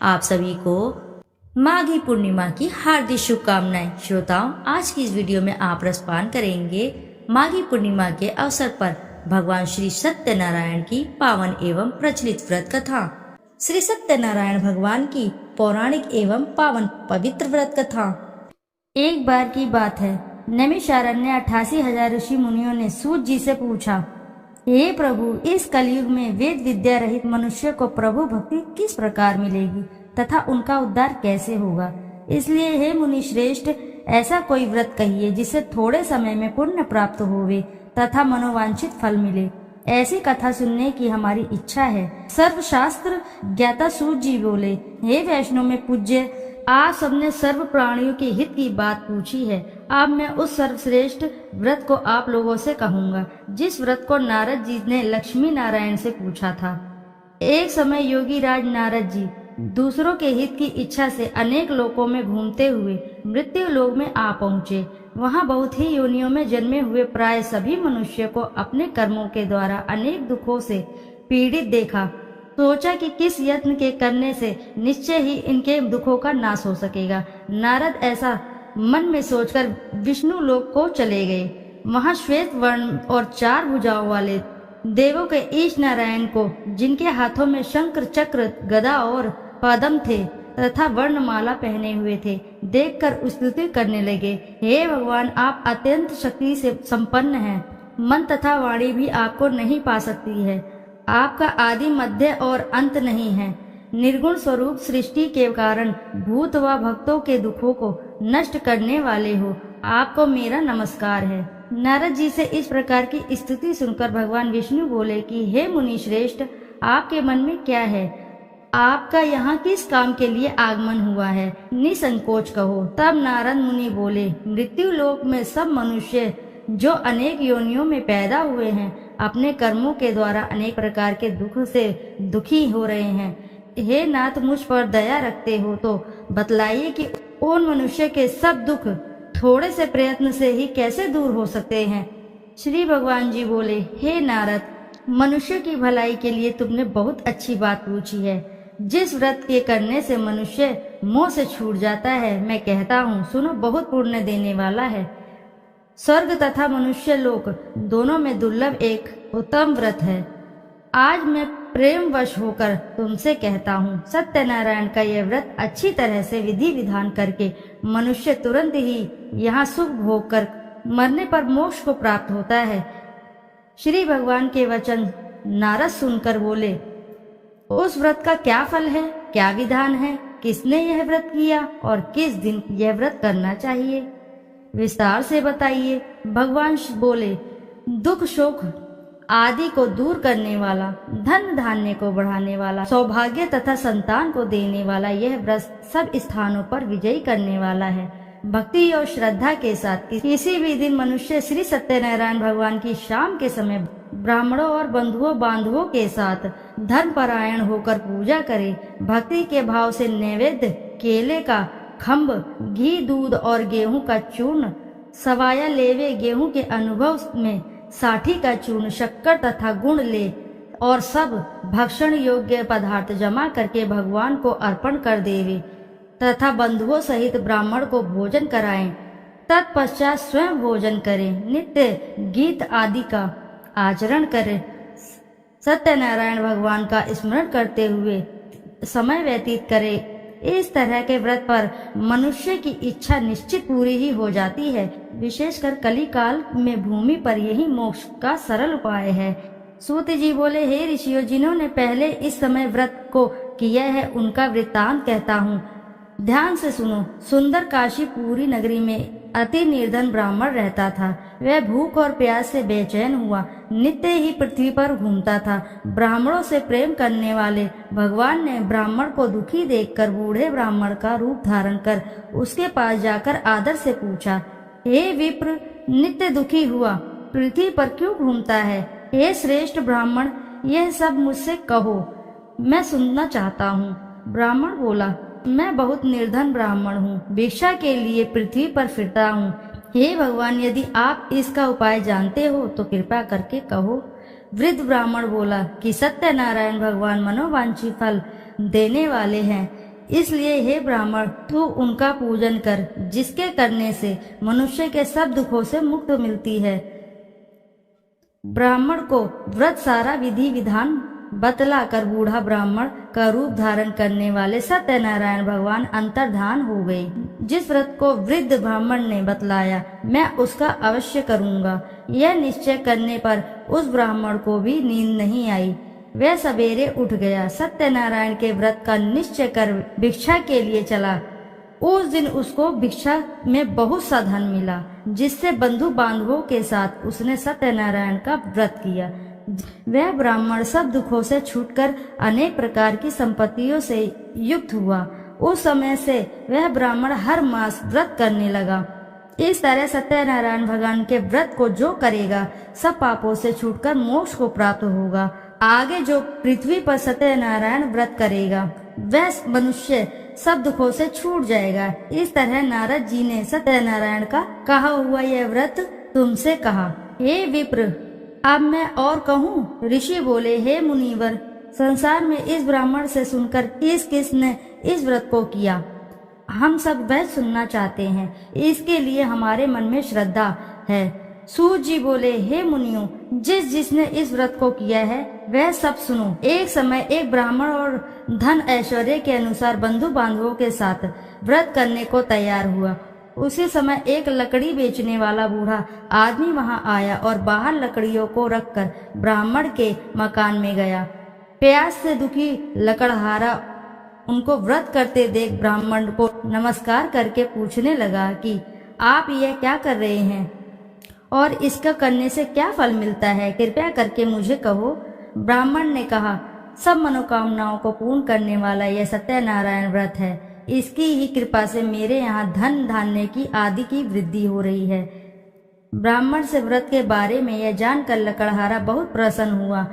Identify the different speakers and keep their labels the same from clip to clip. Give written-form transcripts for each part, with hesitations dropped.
Speaker 1: आप सभी को माघी पूर्णिमा की हार्दिक शुभकामनाएं। श्रोताओं, आज की इस वीडियो में आप रसपान करेंगे माघी पूर्णिमा के अवसर पर भगवान श्री सत्यनारायण की पावन एवं प्रचलित व्रत कथा। श्री सत्यनारायण भगवान की पौराणिक एवं पावन पवित्र व्रत कथा। एक बार की बात है, नैमिषारण्य 88,000 ऋषि मुनियों ने सूत जी से पूछा, हे प्रभु, इस कलयुग में वेद विद्या रहित मनुष्य को प्रभु भक्ति किस प्रकार मिलेगी तथा उनका उद्धार कैसे होगा। इसलिए हे मुनि श्रेष्ठ, ऐसा कोई व्रत कहिए जिससे थोड़े समय में पुण्य प्राप्त होवे तथा मनोवांछित फल मिले। ऐसी कथा सुनने की हमारी इच्छा है। सर्वशास्त्र ज्ञाता सूत जी बोले, हे वैष्णव में पूज्य, आप सबने सर्व प्राणियों के हित की बात पूछी है। अब मैं उस सर्वश्रेष्ठ व्रत को आप लोगों से कहूँगा, जिस व्रत को नारद जी ने लक्ष्मी नारायण से पूछा था। एक समय योगी राज नारद जी दूसरों के हित की इच्छा से अनेक लोकों में घूमते हुए मृत्यु लोक में आ पहुँचे। वहाँ बहुत ही योनियों में जन्मे हुए प्राय सभी मनुष्य को अपने कर्मों के द्वारा अनेक दुखों से पीड़ित देखा। सोचा कि किस यत्न के करने से निश्चय ही इनके दुखों का नाश हो सकेगा। नारद ऐसा मन में सोचकर विष्णु लोक को चले गए। वहाँ श्वेत वर्ण और 4 भुजाओं वाले देवों के ईश नारायण को, जिनके हाथों में शंकर चक्र गदा और पद्म थे तथा वर्णमाला पहने हुए थे, देखकर स्तुति करने लगे। हे भगवान, आप अत्यंत शक्ति से संपन्न हैं। मन तथा वाणी भी आपको नहीं पा सकती है। आपका आदि मध्य और अंत नहीं है। निर्गुण स्वरूप सृष्टि के कारण भूत व भक्तों के दुखों को नष्ट करने वाले हो। आपको मेरा नमस्कार है। नारद जी से इस प्रकार की स्तुति सुनकर भगवान विष्णु बोले कि हे मुनि श्रेष्ठ, आपके मन में क्या है? आपका यहाँ किस काम के लिए आगमन हुआ है? निसंकोच कहो। तब नारद मुनि बोले, मृत्यु लोक में सब मनुष्य जो अनेक योनियों में पैदा हुए हैं, अपने कर्मों के द्वारा अनेक प्रकार के दुख से दुखी हो रहे हैं। हे नाथ, मुझ पर दया रखते हो तो बतलाइए कि उन मनुष्य के सब दुख थोड़े से प्रयत्न से ही कैसे दूर हो सकते हैं। श्री भगवान जी बोले, हे नारद, मनुष्य की भलाई के लिए तुमने बहुत अच्छी बात पूछी है। जिस व्रत के करने से मनुष्य मोह से छूट जाता है, मैं कहता हूँ, सुनो, बहुत पुण्य देने वाला है। स्वर्ग तथा मनुष्य लोक दोनों में दुर्लभ एक उत्तम व्रत है। आज मैं प्रेम वश होकर तुमसे कहता हूँ, सत्यनारायण का यह व्रत अच्छी तरह से विधि विधान करके मनुष्य तुरंत ही यहाँ सुख भोग कर मरने पर मोक्ष को प्राप्त होता है। श्री भगवान के वचन नारद सुनकर बोले, उस व्रत का क्या फल है, क्या विधान है, किसने यह व्रत किया और किस दिन यह व्रत करना चाहिए, विस्तार से बताइए। भगवान बोले, दुख शोक आदि को दूर करने वाला, धन धान्य को बढ़ाने वाला, सौभाग्य तथा संतान को देने वाला यह व्रत सब स्थानों पर विजयी करने वाला है। भक्ति और श्रद्धा के साथ किसी भी दिन मनुष्य श्री सत्यनारायण भगवान की शाम के समय ब्राह्मणों और बंधुओं बांधवों के साथ धर्मपरायण होकर पूजा करे। भक्ति के भाव से नैवेद्य केले का खम्भ, घी, दूध और गेहूं का चूर्ण, सवाया लेवे गेहूं के अनुभव में साठी का चूर्ण, शक्कर तथा गुण ले और सब भक्षण योग्य पदार्थ जमा करके भगवान को अर्पण कर देवे तथा बंधुओं सहित ब्राह्मण को भोजन कराएं। तत्पश्चात स्वयं भोजन करें, नित्य गीत आदि का आचरण करें, सत्यनारायण भगवान का स्मरण करते हुए समय व्यतीत करें। इस तरह के व्रत पर मनुष्य की इच्छा निश्चित पूरी ही हो जाती है। विशेषकर कली काल में भूमि पर यही मोक्ष का सरल उपाय है। सूत जी बोले, हे ऋषियों, जिन्होंने पहले इस समय व्रत को किया है, उनका वृत्तांत कहता हूँ, ध्यान से सुनो। सुंदर काशीपुरी नगरी में अति निर्धन ब्राह्मण रहता था। वह भूख और प्यास से बेचैन हुआ नित्य ही पृथ्वी पर घूमता था। ब्राह्मणों से प्रेम करने वाले भगवान ने ब्राह्मण को दुखी देखकर बूढ़े ब्राह्मण का रूप धारण कर उसके पास जाकर आदर से पूछा, हे विप्र, नित्य दुखी हुआ पृथ्वी पर क्यों घूमता है? हे श्रेष्ठ ब्राह्मण, यह सब मुझसे कहो, मैं सुनना चाहता हूँ। ब्राह्मण बोला, मैं बहुत निर्धन ब्राह्मण हूँ, भिक्षा के लिए पृथ्वी पर फिरता हूँ। हे भगवान, यदि आप इसका उपाय जानते हो तो कृपा करके कहो। वृद्ध ब्राह्मण बोला कि सत्यनारायण भगवान मनोवांछित फल देने वाले हैं। इसलिए हे ब्राह्मण, तू उनका पूजन कर, जिसके करने से मनुष्य के सब दुखों से मुक्त मिलती है। ब्राह्मण को व्रत सारा विधि विधान बतलाकर बूढ़ा ब्राह्मण का रूप धारण करने वाले सत्यनारायण भगवान अंतर्धान हो गए। जिस व्रत को वृद्ध ब्राह्मण ने बतलाया, मैं उसका अवश्य करूंगा, यह निश्चय करने पर उस ब्राह्मण को भी नींद नहीं आई। वह सवेरे उठ गया, सत्यनारायण के व्रत का निश्चय कर भिक्षा के लिए चला। उस दिन उसको भिक्षा में बहुत सा धन मिला, जिससे बंधु बांधवों के साथ उसने सत्यनारायण का व्रत किया। वह ब्राह्मण सब दुखों से छूटकर अनेक प्रकार की संपत्तियों से युक्त हुआ। उस समय से वह ब्राह्मण हर मास व्रत करने लगा। इस तरह सत्यनारायण भगवान के व्रत को जो करेगा, सब पापों से छूटकर मोक्ष को प्राप्त होगा। आगे जो पृथ्वी पर सत्यनारायण व्रत करेगा, वह मनुष्य सब दुखों से छूट जाएगा। इस तरह नारद जी ने सत्यनारायण का कहा हुआ यह व्रत तुमसे कहा। हे विप्र, अब मैं और कहूँ? ऋषि बोले, हे मुनिवर, संसार में इस ब्राह्मण से सुनकर किस किस ने इस व्रत को किया, हम सब वह सुनना चाहते हैं। इसके लिए हमारे मन में श्रद्धा है। सूत जी बोले, हे मुनियों, जिस जिसने इस व्रत को किया है वह सब सुनो। एक समय एक ब्राह्मण और धन ऐश्वर्य के अनुसार बंधु बांधवों के साथ व्रत करने को तैयार हुआ। उसी समय एक लकड़ी बेचने वाला बूढ़ा आदमी वहां आया और बाहर लकड़ियों को रखकर ब्राह्मण के मकान में गया। प्यास से दुखी लकड़हारा उनको व्रत करते देख ब्राह्मण को नमस्कार करके पूछने लगा कि आप यह क्या कर रहे हैं और इसका करने से क्या फल मिलता है, कृपया करके मुझे कहो। ब्राह्मण ने कहा, सब मनोकामनाओं को पूर्ण करने वाला यह सत्यनारायण व्रत है। इसकी ही कृपा से मेरे यहाँ धन धान्य की आदि की वृद्धि हो रही है। ब्राह्मण से व्रत के बारे में यह जानकर लकड़हारा बहुत प्रसन्न हुआ।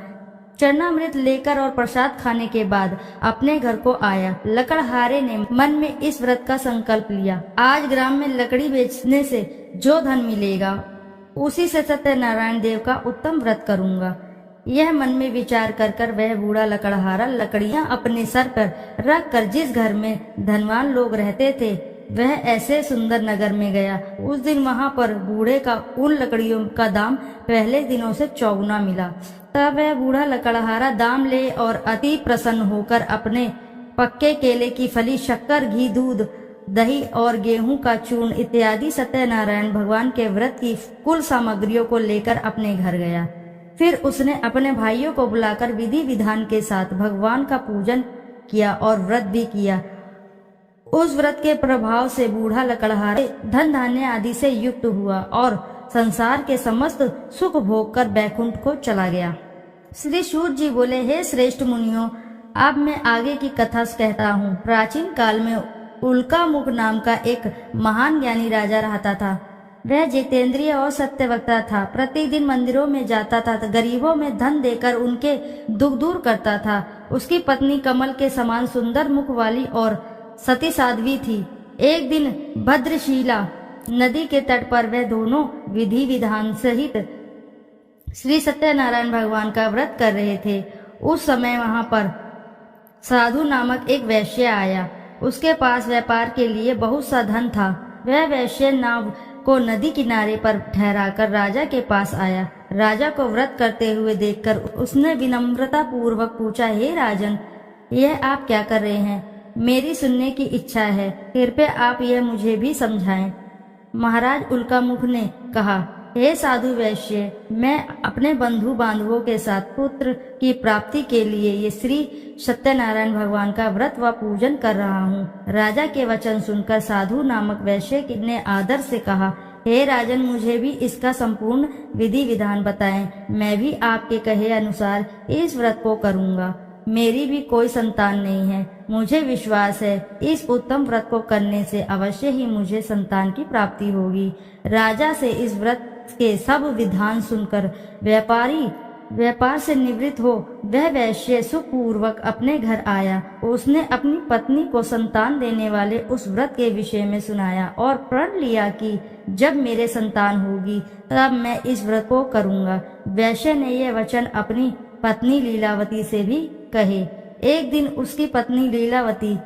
Speaker 1: चरणामृत लेकर और प्रसाद खाने के बाद अपने घर को आया। लकड़हारे ने मन में इस व्रत का संकल्प लिया, आज ग्राम में लकड़ी बेचने से जो धन मिलेगा उसी से सत्यनारायण देव का उत्तम व्रत करूंगा। यह मन में विचार कर वह बूढ़ा लकड़हारा लकड़ियां अपने सर पर रख कर जिस घर में धनवान लोग रहते थे, वह ऐसे सुंदर नगर में गया। उस दिन वहां पर बूढ़े का उन लकड़ियों का दाम पहले दिनों से चौगुना मिला। तब वह बूढ़ा लकड़हारा दाम ले और अति प्रसन्न होकर अपने पक्के केले की फली, शक्कर, घी, दूध, दही और गेहूं का चूर्ण इत्यादि सत्यनारायण भगवान के व्रत की कुल सामग्रियों को लेकर अपने घर गया। फिर उसने अपने भाइयों को बुलाकर विधि विधान के साथ भगवान का पूजन किया और व्रत भी किया। उस व्रत के प्रभाव से बूढ़ा लकड़हारा धन धान्य आदि से युक्त हुआ और संसार के समस्त सुख भोग कर बैकुंठ को चला गया। श्री सूत जी बोले, हे श्रेष्ठ मुनियों, अब मैं आगे की कथा कहता हूँ। प्राचीन काल में उल्कामुख नाम का एक महान ज्ञानी राजा रहता था। वह जितेंद्रिय और सत्यवक्ता था। प्रतिदिन मंदिरों में जाता था, गरीबों में धन देकर उनके दुख दूर करता था। उसकी पत्नी कमल के समान सुंदर मुख वाली और सती साध्वी थी। एक दिन भद्रशिला नदी के तट पर वह दोनों विधि विधान सहित श्री सत्यनारायण भगवान का व्रत कर रहे थे। उस समय वहां पर साधु नामक एक वैश्य आया। उसके पास व्यापार के लिए बहुत सा धन था। वह वैश्य नाव को नदी किनारे पर ठहराकर राजा के पास आया। राजा को व्रत करते हुए देखकर उसने विनम्रता पूर्वक पूछा, हे राजन, यह आप क्या कर रहे हैं? मेरी सुनने की इच्छा है, कृपया आप यह मुझे भी समझाएं। महाराज उल्कामुख ने कहा, हे साधु वैश्य, मैं अपने बंधु बांधवों के साथ पुत्र की प्राप्ति के लिए ये श्री सत्यनारायण भगवान का व्रत व पूजन कर रहा हूँ। राजा के वचन सुनकर साधु नामक वैश्य ने आदर से कहा, हे राजन, मुझे भी इसका संपूर्ण विधि विधान बताएं। मैं भी आपके कहे अनुसार इस व्रत को करूँगा। मेरी भी कोई संतान नहीं है। मुझे विश्वास है इस उत्तम व्रत को करने से अवश्य ही मुझे संतान की प्राप्ति होगी। राजा से इस व्रत के सब विधान सुनकर व्यापार से निवृत्त हो वह वैश्य सुखपूर्वक अपने घर आया। उसने अपनी पत्नी को संतान देने वाले उस व्रत के विषय में सुनाया और प्रण लिया कि जब मेरे संतान होगी तब मैं इस व्रत को करूंगा। वैश्य ने यह वचन अपनी पत्नी लीलावती से भी कहे। एक दिन उसकी पत्नी लीलावती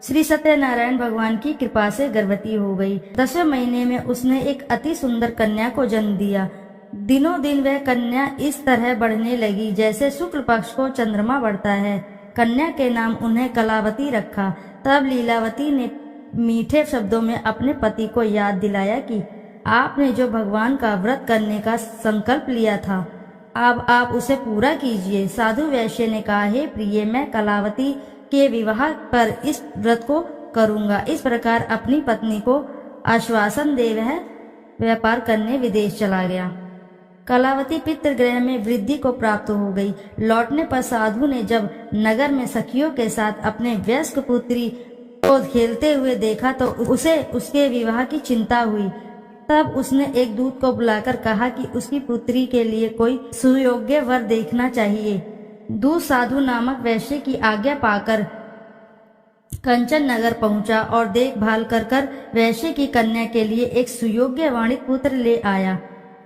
Speaker 1: श्री सत्यनारायण भगवान की कृपा से गर्भवती हो गई। 10वें महीने में उसने एक अति सुंदर कन्या को जन्म दिया। दिनों दिन वह कन्या इस तरह बढ़ने लगी जैसे शुक्ल पक्ष को चंद्रमा बढ़ता है। कन्या के नाम उन्हें कलावती रखा। तब लीलावती ने मीठे शब्दों में अपने पति को याद दिलाया कि आपने जो भगवान का व्रत करने का संकल्प लिया था, अब आप उसे पूरा कीजिए। साधु वैश्य ने कहा, हे प्रिय, मैं कलावती के विवाह पर इस व्रत को करूंगा। इस प्रकार अपनी पत्नी को आश्वासन दे वह व्यापार करने विदेश चला गया। कलावती पितृगृह में वृद्धि को प्राप्त हो गई। लौटने पर साधु ने जब नगर में सखियों के साथ अपने वयस्क पुत्री को खेलते हुए देखा तो उसे उसके विवाह की चिंता हुई। तब उसने एक दूत को बुलाकर कहा कि उसकी पुत्री के लिए कोई सुयोग्य वर देखना चाहिए। दूत साधु नामक वैश्य की आज्ञा पाकर कंचन नगर पहुंचा और देखभाल कर वैश्य की कन्या के लिए एक सुयोग्य वाणिक पुत्र ले आया।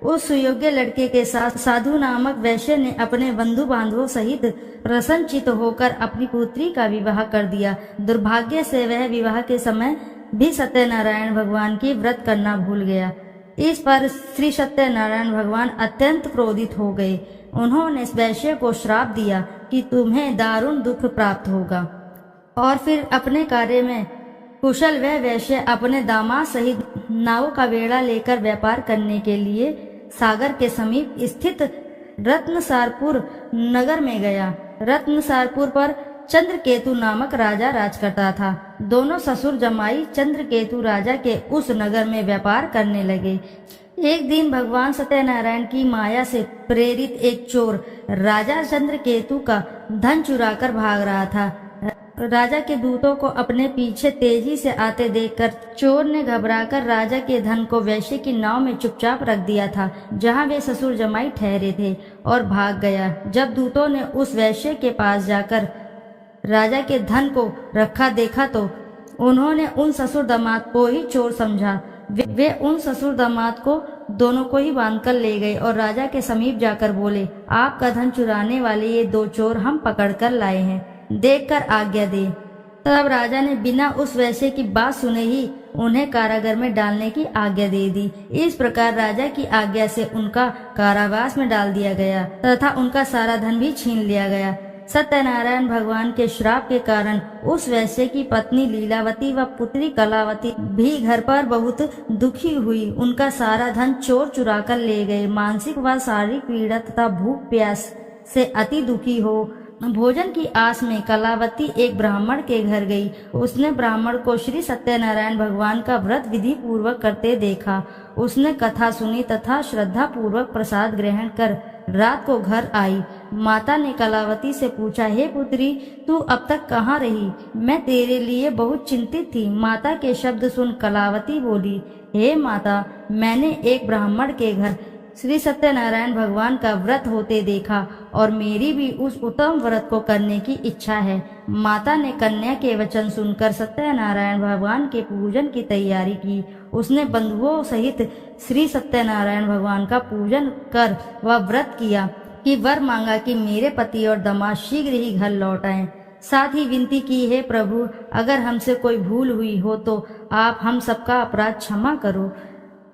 Speaker 1: उस सुयोग्य लड़के के साथ साधु नामक वैश्य ने अपने बंधु बांधवों सहित प्रसन्नचित होकर अपनी पुत्री का विवाह कर दिया। दुर्भाग्य से वह विवाह के समय भी सत्यनारायण भगवान की व्रत करना भूल गया। इस पर श्री सत्यनारायण भगवान अत्यंत क्रोधित हो गए। उन्होंने वैश्य को श्राप दिया कि तुम्हें दारुण दुख प्राप्त होगा। और फिर अपने कार्य में कुशल वह वैश्य अपने दामाद सहित नावों का बेड़ा लेकर व्यापार करने के लिए सागर के समीप स्थित रत्नसारपुर नगर में गया। रत्नसारपुर पर चंद्रकेतु नामक राजा राज करता था। दोनों ससुर जमाई चंद्रकेतु राजा के उस नगर में व्यापार करने लगे। एक दिन भगवान सत्यनारायण की माया से प्रेरित एक चोर राजा चंद्रकेतु का धन चुराकर भाग रहा था। राजा के दूतों को अपने पीछे तेजी से आते देखकर चोर ने घबराकर राजा के धन को वैश्य की नाव में चुपचाप रख दिया था, जहां वे ससुर जमाई ठहरे थे, और भाग गया। जब दूतों ने उस वैश्य के पास जाकर राजा के धन को रखा देखा तो उन्होंने उन ससुर दामाद को ही चोर समझा। वे उन ससुर दामाद को दोनों को ही बांधकर ले गए और राजा के समीप जाकर बोले, आपका धन चुराने वाले ये दो चोर हम पकड़कर लाए हैं, देखकर आज्ञा दे। तब राजा ने बिना उस वैश्य की बात सुने ही उन्हें कारागार में डालने की आज्ञा दे दी। इस प्रकार राजा की आज्ञा से उनका कारावास में डाल दिया गया तथा उनका सारा धन भी छीन लिया गया। सत्यनारायण भगवान के श्राप के कारण उस वैश्य की पत्नी लीलावती व पुत्री कलावती भी घर पर बहुत दुखी हुई। उनका सारा धन चोर चुरा कर ले गए। मानसिक व शारीरिक पीड़ा तथा भूख प्यास से अति दुखी हो भोजन की आस में कलावती एक ब्राह्मण के घर गई। उसने ब्राह्मण को श्री सत्यनारायण भगवान का व्रत विधि पूर्वक करते देखा। उसने कथा सुनी तथा श्रद्धा पूर्वक प्रसाद ग्रहण कर रात को घर आई। माता ने कलावती से पूछा, हे पुत्री, तू अब तक कहाँ रही? मैं तेरे लिए बहुत चिंतित थी। माता के शब्द सुन कलावती बोली, हे माता, मैंने एक ब्राह्मण के घर श्री सत्यनारायण भगवान का व्रत होते देखा और मेरी भी उस उत्तम व्रत को करने की इच्छा है। माता ने कन्या के वचन सुनकर सत्यनारायण भगवान के पूजन की तैयारी की। उसने बंधुओं सहित श्री सत्यनारायण भगवान का पूजन कर वह व्रत किया कि वर मांगा कि मेरे पति और दामाद शीघ्र ही घर लौट आएं। साथ ही विनती की, हे प्रभु, अगर हमसे कोई भूल हुई हो तो आप हम सबका अपराध क्षमा करो।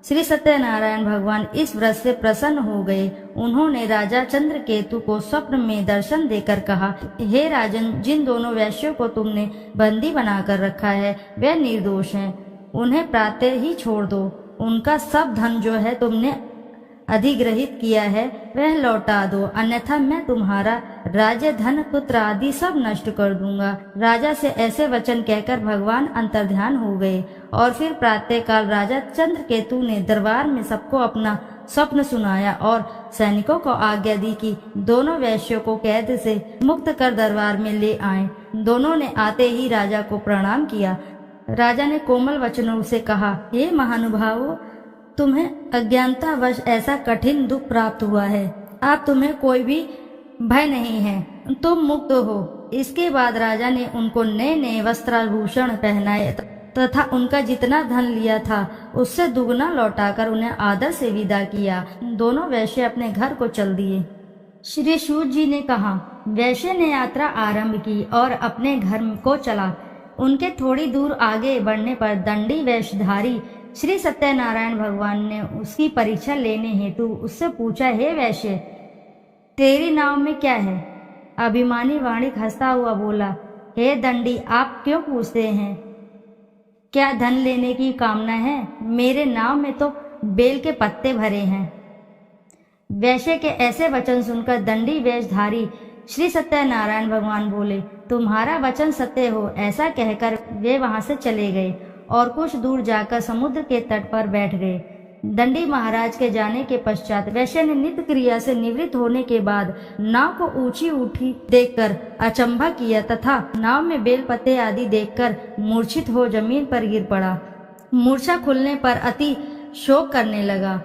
Speaker 1: श्री सत्यनारायण भगवान इस व्रत से प्रसन्न हो गए। उन्होंने राजा चंद्रकेतु को स्वप्न में दर्शन देकर कहा, हे राजन, जिन दोनों वैश्यों को तुमने बंदी बनाकर रखा है वे निर्दोष हैं। उन्हें प्रातः ही छोड़ दो। उनका सब धन जो है तुमने अधिग्रहित किया है वह लौटा दो, अन्यथा मैं तुम्हारा राज्य, धन, पुत्र आदि सब नष्ट कर दूंगा। राजा से ऐसे वचन कहकर भगवान अंतर्ध्यान हो गए। और फिर प्रातःकाल राजा चंद्रकेतु ने दरबार में सबको अपना स्वप्न सुनाया और सैनिकों को आज्ञा दी कि दोनों वैश्यों को कैद से मुक्त कर दरबार में ले आए। दोनों ने आते ही राजा को प्रणाम किया। राजा ने कोमल वचनों से कहा, हे महानुभावों, तुम्हें अज्ञानतावश ऐसा कठिन दुख प्राप्त हुआ है। अब तुम्हें कोई भी भय नहीं है, तुम मुक्त हो। इसके बाद राजा ने उनको नए नए वस्त्राभूषण पहनाए तथा उनका जितना धन लिया था उससे दुगना लौटाकर उन्हें आदर से विदा किया। दोनों वैश्य अपने घर को चल दिए। श्री सूत जी ने कहा, वैश्य ने यात्रा आरंभ की और अपने घर को चला। उनके थोड़ी दूर आगे बढ़ने पर दंडी वेशधारी श्री सत्यनारायण भगवान ने उसकी परीक्षा लेने हेतु उससे पूछा, हे वैश्य, तेरी नाव में क्या है? अभिमानी वाणिक हंसता हुआ बोला, हे दंडी, आप क्यों पूछते हैं? क्या धन लेने की कामना है? मेरे नाव में तो बेल के पत्ते भरे हैं। वैश्य के ऐसे वचन सुनकर दंडी वेशधारी श्री सत्यनारायण भगवान बोले, तुम्हारा वचन सत्य हो। ऐसा कहकर वे वहां से चले गए और कुछ दूर जाकर समुद्र के तट पर बैठ गए। दंडी महाराज के जाने के पश्चात वैश्य ने नित्य क्रिया से निवृत्त होने के बाद नाव को ऊंची उठी देखकर अचंभा किया तथा नाव में बेल पत्ते आदि देखकर मूर्छित हो जमीन पर गिर पड़ा। मूर्छा खुलने पर अति शोक करने लगा।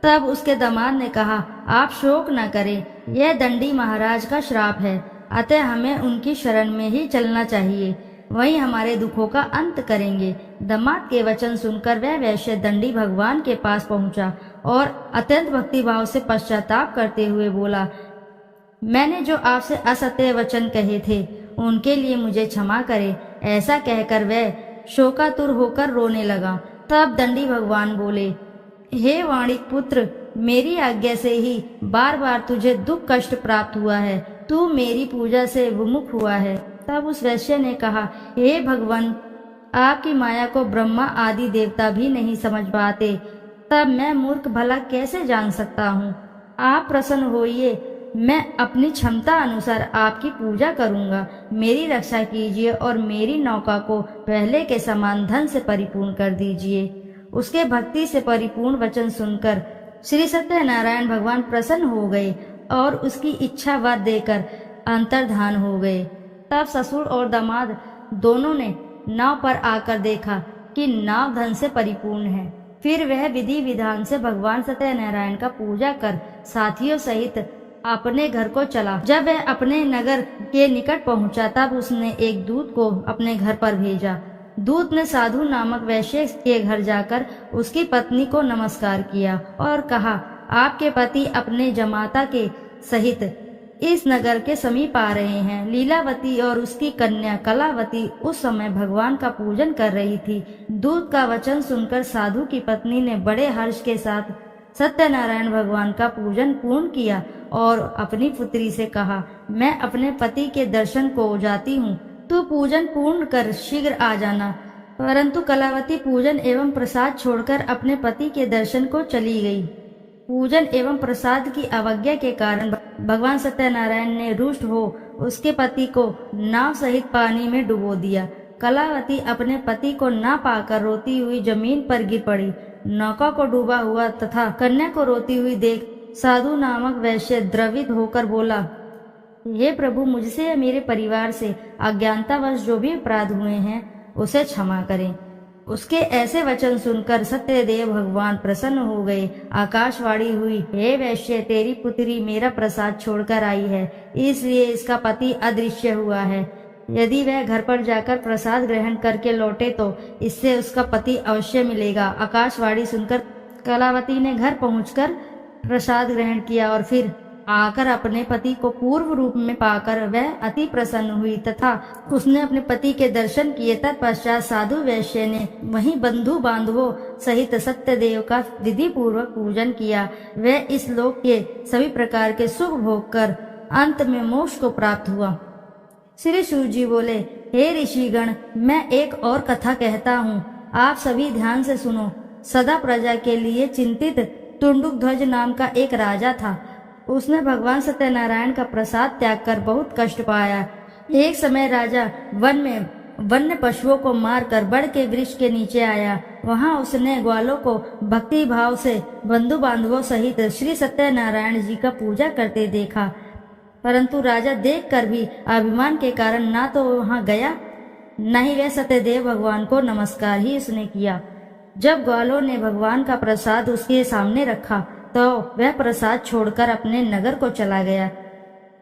Speaker 1: तब उसके दामाद ने कहा, आप शोक न करें, यह दंडी महाराज का श्राप है, अतः हमें उनकी शरण में ही चलना चाहिए, वही हमारे दुखों का अंत करेंगे। दामाद के वचन सुनकर वह वैश्य दंडी भगवान के पास पहुंचा और अत्यंत भक्तिभाव से पश्चाताप करते हुए बोला, मैंने जो आपसे असत्य वचन कहे थे उनके लिए मुझे क्षमा करे। ऐसा कहकर वह शोकातुर होकर रोने लगा। तब दंडी भगवान बोले, हे वाणिक पुत्र, मेरी आज्ञा से ही बार बार तुझे दुख कष्ट प्राप्त हुआ है, तू मेरी पूजा से विमुख हुआ है। तब उस वैश्य ने कहा, हे भगवान, आपकी माया को ब्रह्मा आदि देवता भी नहीं समझ पाते, तब मैं मूर्ख भला कैसे जान सकता हूँ? आप प्रसन्न होइए, मैं अपनी क्षमता अनुसार आपकी पूजा करूँगा। मेरी रक्षा कीजिए और मेरी नौका को पहले के समान धन से परिपूर्ण कर दीजिए। उसके भक्ति से परिपूर्ण वचन सुनकर श्री सत्यनारायण भगवान प्रसन्न हो गए और उसकी इच्छा वर देकर अंतर्धान हो गए। तब ससुर और दामाद दोनों ने नाव पर आकर देखा कि नाव धन से परिपूर्ण है। फिर वह विधि विधान से भगवान सत्यनारायण का पूजा कर साथियों सहित अपने घर को चला। जब वह अपने नगर के निकट पहुंचा तब उसने एक दूत को अपने घर पर भेजा। दूत ने साधु नामक वैश्य के घर जाकर उसकी पत्नी को नमस्कार किया और कहा, आपके पति अपने जमाता के सहित इस नगर के समीप आ रहे हैं। लीलावती और उसकी कन्या कलावती उस समय भगवान का पूजन कर रही थी। दूत का वचन सुनकर साधु की पत्नी ने बड़े हर्ष के साथ सत्यनारायण भगवान का पूजन पूर्ण किया और अपनी पुत्री से कहा, मैं अपने पति के दर्शन को जाती हूँ, तू पूजन पूर्ण कर शीघ्र आ जाना। परंतु कलावती पूजन एवं प्रसाद छोड़कर अपने पति के दर्शन को चली गई। पूजन एवं प्रसाद की अवज्ञा के कारण भगवान सत्यनारायण ने रुष्ट हो उसके पति को नाव सहित पानी में डुबो दिया। कलावती अपने पति को ना पाकर रोती हुई जमीन पर गिर पड़ी। नौका को डूबा हुआ तथा कन्या को रोती हुई देख साधु नामक वैश्य द्रवित होकर बोला, हे प्रभु, मुझसे या मेरे परिवार से अज्ञानतावश जो भी अपराध हुए हैं उसे क्षमा करें। उसके ऐसे वचन सुनकर सत्यदेव भगवान प्रसन्न हो गए। आकाशवाणी हुई, हे वैश्य, तेरी पुत्री मेरा प्रसाद छोड़कर आई है, इसलिए इसका पति अदृश्य हुआ है। यदि वह घर पर जाकर प्रसाद ग्रहण करके लौटे तो इससे उसका पति अवश्य मिलेगा। आकाशवाणी सुनकर कलावती ने घर पहुंचकर प्रसाद ग्रहण किया और फिर आकर अपने पति को पूर्व रूप में पाकर वह अति प्रसन्न हुई तथा उसने अपने पति के दर्शन किए। तत्पश्चात साधु वैश्य ने वहीं बंधु बांधवों सहित सत्यदेव का विधि पूर्वक पूजन किया। वह इस लोक के सभी प्रकार के सुख भोग कर अंत में मोक्ष को प्राप्त हुआ। श्री शिव जी बोले, हे ऋषिगण, मैं एक और कथा कहता हूँ, आप सभी ध्यान से सुनो। सदा प्रजा के लिए चिंतित टुंडुक ध्वज नाम का एक राजा था। उसने भगवान सत्यनारायण का प्रसाद त्याग कर बहुत कष्ट पाया। एक समय राजा वन में वन्य पशुओं को मारकर बड़ के वृक्ष के नीचे आया। वहां उसने ग्वालों को भक्ति भाव से बंधु बांधवों सहित श्री सत्यनारायण जी का पूजा करते देखा, परंतु राजा देखकर भी अभिमान के कारण ना तो वहां गया न ही वह सत्यदेव भगवान को नमस्कार ही उसने किया। जब ग्वालों ने भगवान का प्रसाद उसके सामने रखा तो वह प्रसाद छोड़कर अपने नगर को चला गया।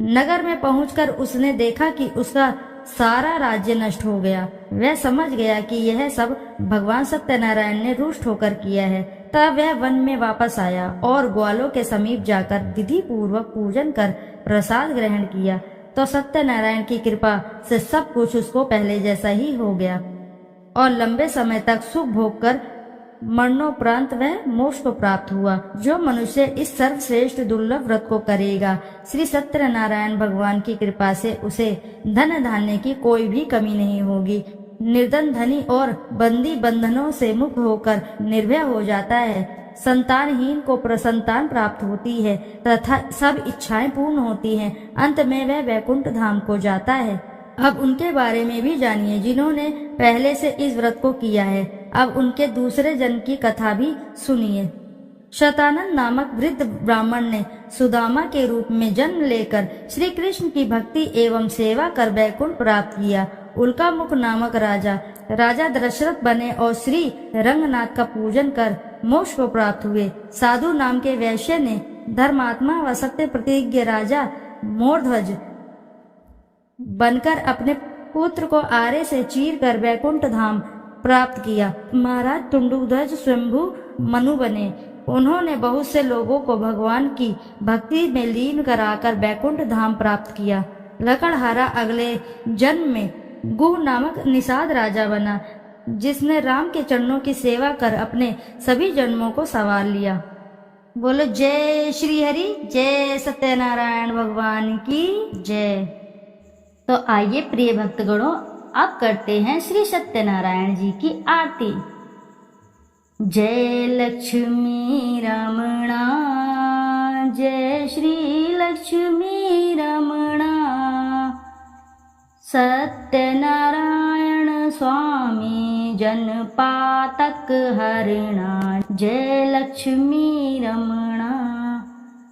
Speaker 1: नगर में पहुंचकर उसने देखा कि उसका सारा राज्य नष्ट हो गया। वह समझ गया कि यह सब भगवान सत्यनारायण ने रुष्ट होकर किया है। तब वह वन में वापस आया और ग्वालों के समीप जाकर विधि पूर्वक पूजन कर प्रसाद ग्रहण किया। तो सत्यनारायण की कृपा से सब कुछ उसको पहले जैसा ही हो गया और लंबे समय तक सुख भोग कर मरणोपरांत वह मोक्ष को प्राप्त हुआ। जो मनुष्य इस सर्वश्रेष्ठ दुर्लभ व्रत को करेगा, श्री सत्यनारायण भगवान की कृपा से उसे धन धान्य की कोई भी कमी नहीं होगी। निर्धन धनी और बंदी बंधनों से मुक्त होकर निर्भय हो जाता है। संतानहीन को प्रसंतान प्राप्त होती है तथा सब इच्छाएं पूर्ण होती हैं। अंत में वह वैकुंठ धाम को जाता है। अब उनके बारे में भी जानिए जिन्होंने पहले से इस व्रत को किया है। अब उनके दूसरे जन्म की कथा भी सुनिए। शतानंद नामक वृद्ध ब्राह्मण ने सुदामा के रूप में जन्म लेकर श्री कृष्ण की भक्ति एवं सेवा कर वैकुंठ प्राप्त किया। उल्का मुख नामक राजा दशरथ बने और श्री रंगनाथ का पूजन कर मोक्ष को प्राप्त हुए। साधु नाम के वैश्य ने धर्मात्मा व सत्य प्रतिज्ञ राजा मोरध्वज बनकर अपने पुत्र को आरे से चीर कर वैकुंठ धाम प्राप्त किया। महाराज टुंडुध्वज स्वयंभू मनु बने। उन्होंने बहुत से लोगों को भगवान की भक्ति में लीन कराकर वैकुंठ धाम प्राप्त किया। लकड़हारा अगले जन्म में गुह नामक निषाद राजा बना, जिसने राम के चरणों की सेवा कर अपने सभी जन्मों को संवार लिया। बोलो जय श्री हरि, जय सत्यनारायण भगवान की जय। तो आइए प्रिय भक्तगणों, अब करते हैं श्री सत्यनारायण जी की आरती। जय लक्ष्मी रमणा, जय श्री लक्ष्मी रमणा, सत्यनारायण स्वामी जन पातक हरणा। जय लक्ष्मी रमणा,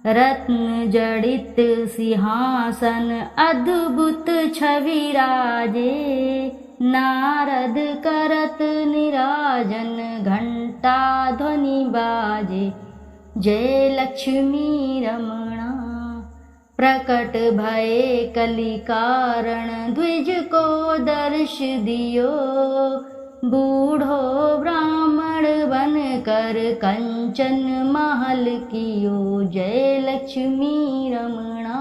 Speaker 1: रत्न जड़ित सिंहासन अद्भुत छवि राजे, नारद करत निराजन घंटा ध्वनि बाजे। जय लक्ष्मी रमणा, प्रकट भये कलि कारण द्विज को दर्श दियो, बूढ़ो ब्राह्मण बन कर कंचन महल कियो। जय लक्ष्मी रमणा,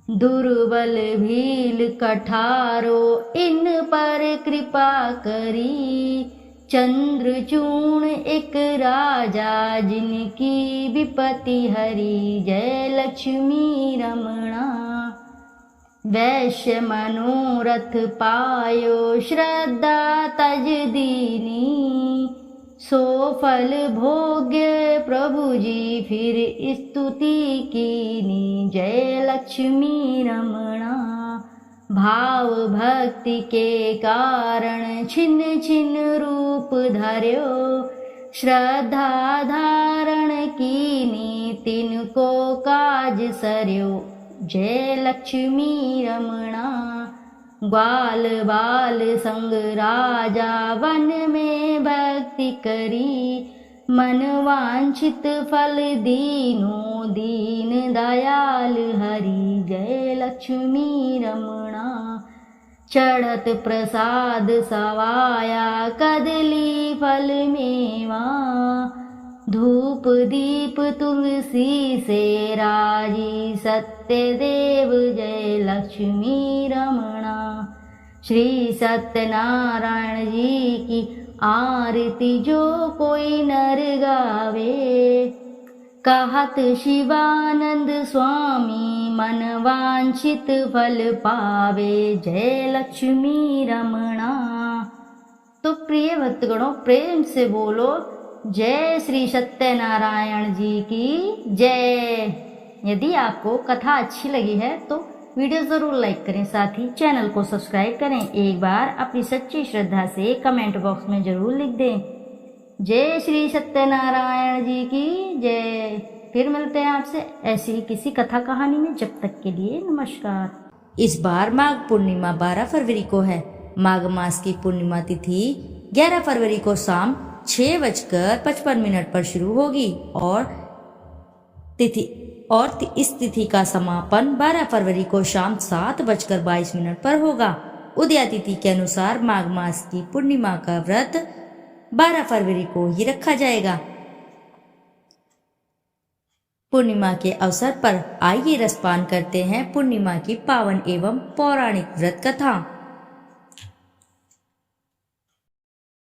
Speaker 1: दुर्बल भील कठारो इन पर कृपा करी, चंद्रचूर्ण एक राजा जिनकी विपत्ति हरी। जय लक्ष्मी रमणा, वैश्य मनोरथ पायो श्रद्धा तज दीनी, सो फल भोग्य प्रभु जी फिर स्तुति कीनी। जय लक्ष्मी रमणा, भाव भक्ति के कारण छिन छिन रूप धर्यो, श्रद्धा धारण कीनी तिनको काज सर्यो। जय लक्ष्मी रमणा, ग्वाल बाल संग राजा वन में भक्ति करी, मन वांछित फल दीनो दीन दयाल हरि। जय लक्ष्मी रमणा, चढ़त प्रसाद सवाया कदली फल मेवा, धूप दीप तुलसी से राजी सत्यदेव। जय लक्ष्मी रमणा, श्री सत्यनारायण जी की आरती जो कोई नर गावे, कहत शिवानंद स्वामी मन वांछित फल पावे। जय लक्ष्मी रमणा। तो प्रिय भक्तगणों, प्रेम से बोलो जय श्री सत्यनारायण जी की जय। यदि आपको कथा अच्छी लगी है तो वीडियो जरूर लाइक करें, साथ ही चैनल को सब्सक्राइब करें। एक बार अपनी सच्ची श्रद्धा से कमेंट बॉक्स में जरूर लिख दें जय श्री सत्यनारायण जी की जय। फिर मिलते हैं आपसे ऐसी ही किसी कथा कहानी में। जब तक के लिए नमस्कार। इस बार माघ पूर्णिमा 12 फरवरी को है। माघ मास की पूर्णिमा तिथि 11 फरवरी को शाम 6:55 पर शुरू होगी और इस तिथि का समापन 12 फरवरी को शाम 7:22 पर होगा। उदया तिथि के अनुसार माघ मास की पूर्णिमा का व्रत 12 फरवरी को ही रखा जाएगा। पूर्णिमा के अवसर पर आइए रसपान करते हैं पूर्णिमा की पावन एवं पौराणिक व्रत कथा।